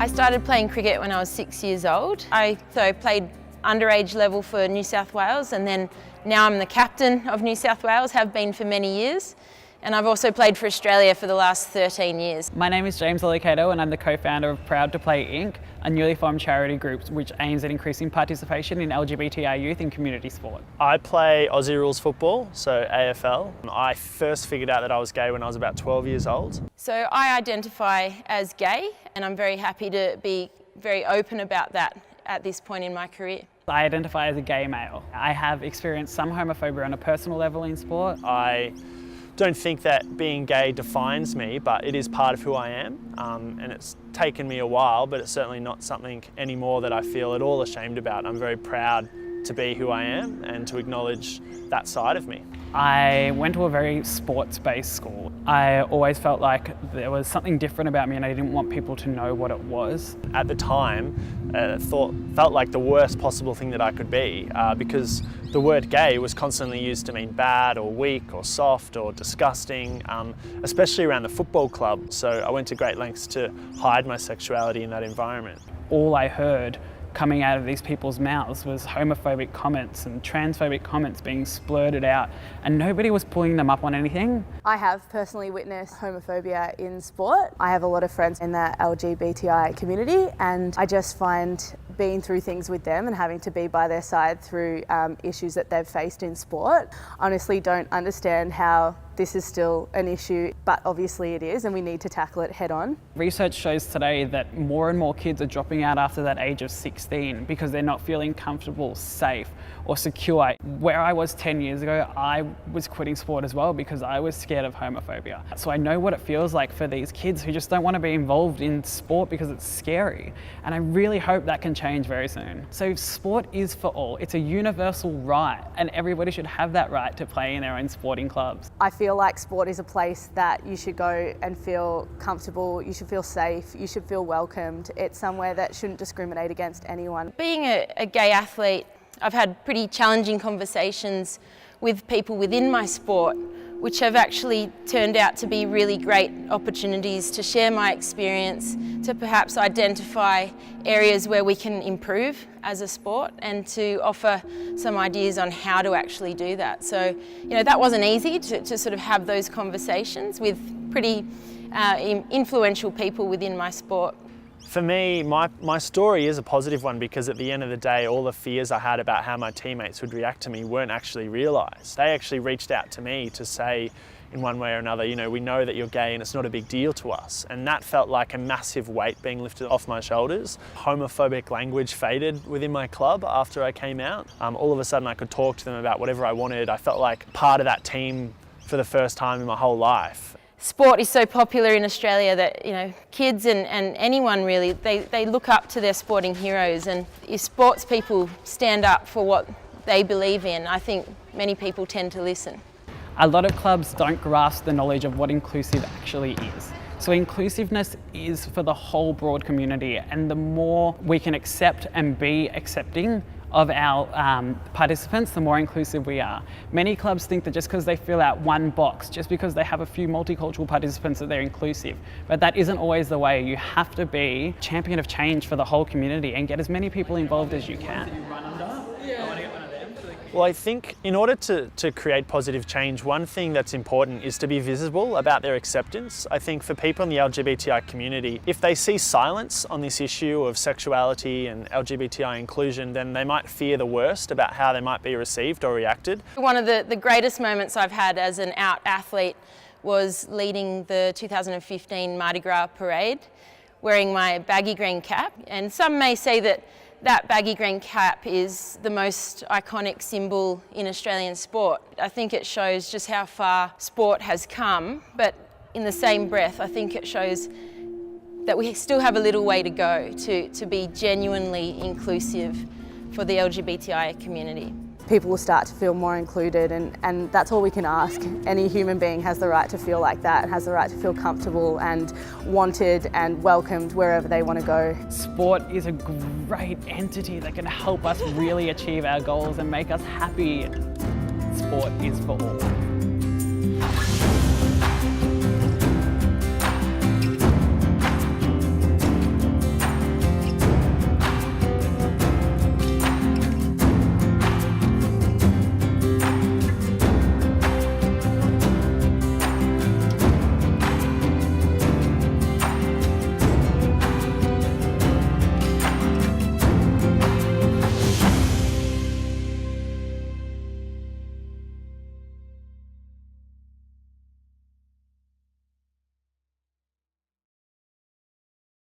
I started playing cricket when I was 6 years old. I played underage level for New South Wales, and then now I'm the captain of New South Wales, have been for many years. And I've also played for Australia for the last 13 years. My name is James Olicato and I'm the co-founder of Proud to Play Inc., a newly formed charity group which aims at increasing participation in LGBTI youth in community sport. I play Aussie rules football, so AFL. I first figured out that I was gay when I was about 12 years old. So I identify as gay, and I'm very happy to be very open about that at this point in my career. I identify as a gay male. I have experienced some homophobia on a personal level in sport. I don't think that being gay defines me, but it is part of who I am, and it's taken me a while, but it's certainly not something anymore that I feel at all ashamed about. I'm very proud to be who I am and to acknowledge that side of me. I went to a very sports-based school. I always felt like there was something different about me and I didn't want people to know what it was. At the time, felt like the worst possible thing that I could be because the word gay was constantly used to mean bad or weak or soft or disgusting, especially around the football club. So I went to great lengths to hide my sexuality in that environment. All I heard coming out of these people's mouths was homophobic comments and transphobic comments being splurted out, and nobody was pulling them up on anything. I have personally witnessed homophobia in sport. I have a lot of friends in the LGBTI community, and I just find being through things with them and having to be by their side through issues that they've faced in sport. Honestly, don't understand how this is still an issue, but obviously it is, and we need to tackle it head on. Research shows today that more and more kids are dropping out after that age of 16 because they're not feeling comfortable, safe, or secure. Where I was 10 years ago, I was quitting sport as well because I was scared of homophobia. So I know what it feels like for these kids who just don't want to be involved in sport because it's scary. And I really hope that can change very soon. So sport is for all. It's a universal right, and everybody should have that right to play in their own sporting clubs. I feel like sport is a place that you should go and feel comfortable, you should feel safe, you should feel welcomed. It's somewhere that shouldn't discriminate against anyone. Being a gay athlete, I've had pretty challenging conversations with people within my sport, which have actually turned out to be really great opportunities to share my experience, to perhaps identify areas where we can improve as a sport and to offer some ideas on how to actually do that. So, that wasn't easy to sort of have those conversations with pretty influential people within my sport. For me, my story is a positive one because at the end of the day, all the fears I had about how my teammates would react to me weren't actually realised. They actually reached out to me to say, in one way or another, we know that you're gay and it's not a big deal to us. And that felt like a massive weight being lifted off my shoulders. Homophobic language faded within my club after I came out. All of a sudden I could talk to them about whatever I wanted. I felt like part of that team for the first time in my whole life. Sport is so popular in Australia that kids and anyone really, they look up to their sporting heroes, and if sports people stand up for what they believe in, I think many people tend to listen. A lot of clubs don't grasp the knowledge of what inclusive actually is. So inclusiveness is for the whole broad community, and the more we can accept and be accepting of our participants, the more inclusive we are. Many clubs think that just because they fill out one box, just because they have a few multicultural participants, that they're inclusive. But that isn't always the way. You have to be a champion of change for the whole community and get as many people involved as you can. Well, I think in order to create positive change, one thing that's important is to be visible about their acceptance. I think for people in the LGBTI community, if they see silence on this issue of sexuality and LGBTI inclusion, then they might fear the worst about how they might be received or reacted. One of the greatest moments I've had as an out athlete was leading the 2015 Mardi Gras parade, wearing my baggy green cap. And some may say that baggy green cap is the most iconic symbol in Australian sport. I think it shows just how far sport has come, but in the same breath, I think it shows that we still have a little way to go to be genuinely inclusive for the LGBTI community. People will start to feel more included, and that's all we can ask. Any human being has the right to feel like that, and has the right to feel comfortable and wanted and welcomed wherever they want to go. Sport is a great entity that can help us really achieve our goals and make us happy. Sport is for all.